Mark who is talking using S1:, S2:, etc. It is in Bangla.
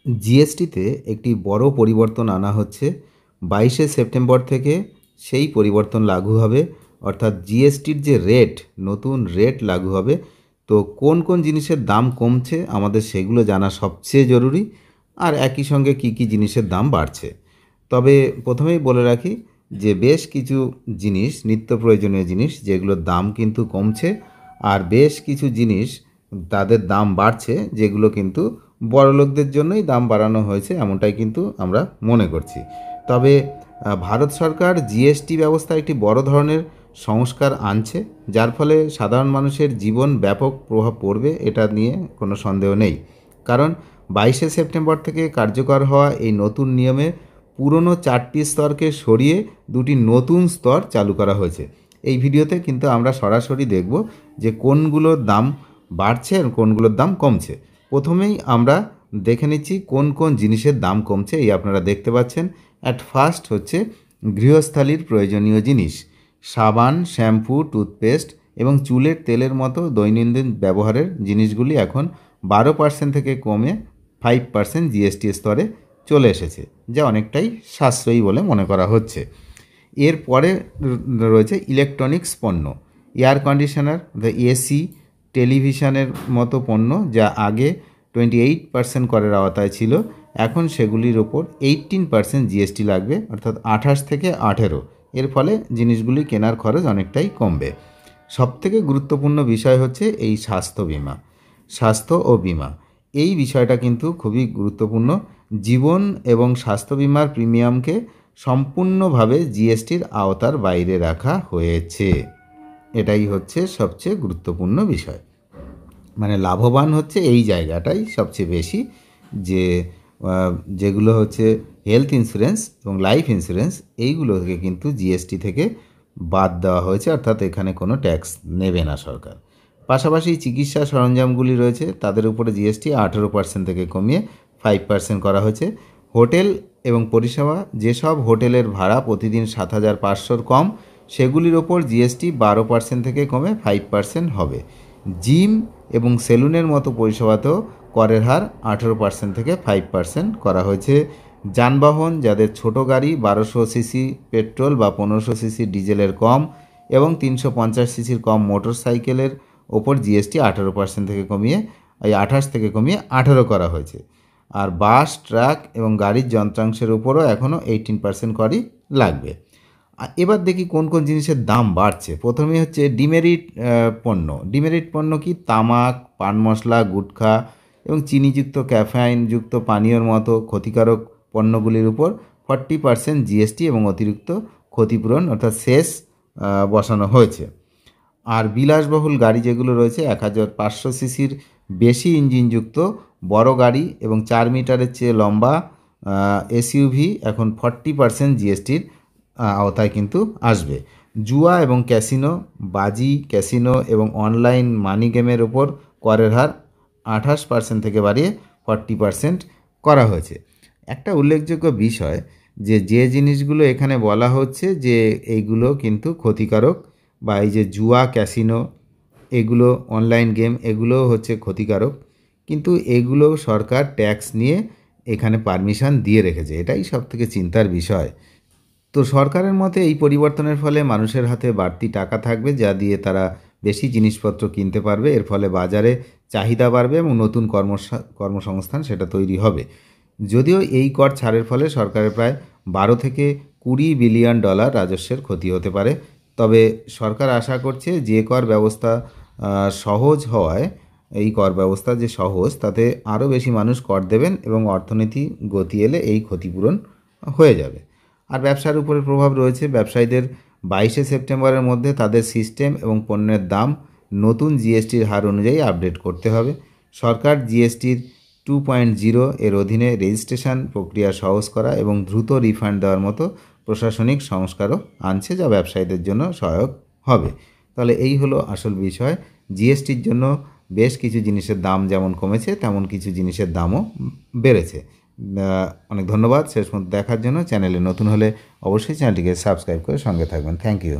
S1: জিএসটিতে একটি বড় পরিবর্তন আনা হচ্ছে। 22শে সেপ্টেম্বর থেকে সেই পরিবর্তন লাগু হবে, অর্থাৎ জিএসটির যে রেট, নতুন রেট লাগু হবে। তো কোন কোন জিনিসের দাম কমছে আমাদের সেগুলো জানা সবচেয়ে জরুরি, আর একই সঙ্গে কী কী জিনিসের দাম বাড়ছে। তবে প্রথমেই বলে রাখি যে বেশ কিছু জিনিস, নিত্য প্রয়োজনীয় জিনিস, যেগুলোর দাম কিন্তু কমছে, আর বেশ কিছু জিনিস তাদের দাম বাড়ছে, যেগুলো কিন্তু বড়লোকদের জন্যই দাম বাড়ানো হয়েছে, এমনটাই কিন্তু আমরা মনে করছি। তবে ভারত সরকার জিএসটি ব্যবস্থায় একটি বড় ধরনের সংস্কার আনছে, যার ফলে সাধারণ মানুষের জীবন ব্যাপক প্রভাব পড়বে, এটা নিয়ে কোনো সন্দেহ নেই। কারণ 22শে সেপ্টেম্বর থেকে কার্যকর হওয়া এই নতুন নিয়মে পুরনো 4টি স্তরকে সরিয়ে 2টি নতুন স্তর চালু করা হয়েছে। এই ভিডিওতে কিন্তু আমরা সরাসরি দেখব যে কোনগুলোর দাম বাড়ছে আর কোনগুলোর দাম কমছে। প্রথমেই আমরা দেখে নিচ্ছি কোন কোন জিনিসের দাম কমছে। এই আপনারা দেখতে পাচ্ছেন। অ্যাট ফার্স্ট হচ্ছে গৃহস্থালির প্রয়োজনীয় জিনিস, সাবান, শ্যাম্পু, টুথপেস্ট এবং চুলের তেলের মতো দৈনন্দিন ব্যবহারের জিনিসগুলি এখন 12% থেকে কমে 5% জিএসটি স্তরে চলে এসেছে, যা অনেকটাই সাশ্রয়ী বলে মনে করা হচ্ছে। এরপরে রয়েছে ইলেকট্রনিক্স পণ্য, এয়ার কন্ডিশনার, এসি, টেলিভিশনের মতো পণ্য, যা আগে 28% করের আওতায় ছিল, এখন সেগুলির ওপর 18% জিএসটি লাগবে, অর্থাৎ 28 থেকে 18। এর ফলে জিনিসগুলি কেনার খরচ অনেকটাই কমবে। সবথেকে গুরুত্বপূর্ণ বিষয় হচ্ছে এই স্বাস্থ্য ও বিমা। এই বিষয়টা কিন্তু খুবই গুরুত্বপূর্ণ। জীবন এবং স্বাস্থ্য বিমার প্রিমিয়ামকে সম্পূর্ণভাবে জিএসটির আওতার বাইরে রাখা হয়েছে। এটাই হচ্ছে সবচেয়ে গুরুত্বপূর্ণ বিষয়। মানে লাভবান হচ্ছে এই জায়গাটাই সবচেয়ে বেশি, যে যেগুলো হচ্ছে হেলথ ইন্স্যুরেন্স এবং লাইফ ইন্স্যুরেন্স, এইগুলোকে কিন্তু জিএসটি থেকে বাদ দেওয়া হয়েছে, অর্থাৎ এখানে কোনো ট্যাক্স নেবে না সরকার। পাশাপাশি চিকিৎসা সরঞ্জামগুলি রয়েছে, তাদের উপরে জিএসটি 18% থেকে কমিয়ে 5% করা হয়েছে। হোটেল এবং পরিষেবা, যেসব হোটেলের ভাড়া প্রতিদিন 7,500 কম, সেগুলির ওপর জিএসটি 12% থেকে কমে 5% হবে। জিম এবং সেলুনের মতো পরিষেবাতেও করের হার 18% থেকে 5% করা হয়েছে। যানবাহন, যাদের ছোট গাড়ি 1200 সিসি পেট্রোল বা 1500 সিসি ডিজেলের কম এবং 350 সিসির কম মোটর সাইকেলের ওপর জিএসটি 18% থেকে কমিয়ে 28 থেকে কমিয়ে 18 করা হয়েছে। আর বাস, ট্রাক এবং গাড়ির যন্ত্রাংশের উপরও এখনও 18% করই লাগবে। এবার দেখি কোন কোন জিনিসের দাম বাড়ছে। প্রথমেই হচ্ছে ডিমেরিট পণ্য। ডিমেরিট পণ্য কি? তামাক, পান মশলা, গুটখা এবং চিনিযুক্ত ক্যাফেইনযুক্ত পানীয়র মতো ক্ষতিকারক পণ্যগুলির উপর 40% জিএসটি এবং অতিরিক্ত ক্ষতিপূরণ অর্থাৎ সেস বসানো হয়েছে। আর বিলাসবহুল গাড়ি যেগুলো রয়েছে, 1500 সিসির বেশি ইঞ্জিনযুক্ত বড় গাড়ি এবং 4 মিটারের চেয়ে লম্বা এসইউভি এখন 40% জিএসটির আওতায় কিন্তু আসবে। জুয়া এবং ক্যাসিনো, বাজি, ক্যাসিনো এবং অনলাইন মানি গেমের ওপর করের হার 28% থেকে বাড়িয়ে 40% করা হয়েছে। একটা উল্লেখযোগ্য বিষয় যে জিনিসগুলো এখানে বলা হচ্ছে যে এইগুলো কিন্তু ক্ষতিকারক, বা এই যে জুয়া, ক্যাসিনো, এগুলো অনলাইন গেম, এগুলো হচ্ছে ক্ষতিকারক, কিন্তু এগুলো সরকার ট্যাক্স নিয়ে এখানে পারমিশন দিয়ে রেখেছে। এটাই সবথেকে চিন্তার বিষয়। তো সরকারের মতে এই পরিবর্তনের ফলে মানুষের হাতে বাড়তি টাকা থাকবে, যা দিয়ে তারা বেশি জিনিসপত্র কিনতে পারবে। এর ফলে বাজারে চাহিদা বাড়বে এবং নতুন কর্মসংস্থান সেটা তৈরি হবে। যদিও এই কর ছাড়ের ফলে সরকারের প্রায় 12 থেকে 20 বিলিয়ন ডলার রাজস্বের ক্ষতি হতে পারে। তবে সরকার আশা করছে যে কর ব্যবস্থা সহজ হওয়ায়, এই কর ব্যবস্থা যে সহজ, তাতে আরও বেশি মানুষ কর দেবেন এবং অর্থনীতি গতি এলে এই ক্ষতিপূরণ হয়ে যাবে। আর ব্যবসার উপরে প্রভাব রয়েছে। ব্যবসায়ীদের 22শে সেপ্টেম্বরের মধ্যে তাদের সিস্টেম এবং পণ্যের দাম নতুন জিএসটির হার অনুযায়ী আপডেট করতে হবে। সরকার জিএসটির 2.0 এর অধীনে রেজিস্ট্রেশন প্রক্রিয়া সহজ করা এবং দ্রুত রিফান্ড দেওয়ার মতো প্রশাসনিক সংস্কারও আনছে, যা ব্যবসায়ীদের জন্য সহায়ক হবে। তাহলে এই হলো আসল বিষয়। জিএসটির জন্য বেশ কিছু জিনিসের দাম যেমন কমেছে, তেমন কিছু জিনিসের দামও বেড়েছে। অনেক ধন্যবাদ শেষ পর্যন্ত দেখার জন্য। চ্যানেলে নতুন হলে অবশ্যই চ্যানেলটিকে সাবস্ক্রাইব করে সঙ্গে থাকবেন। Thank you.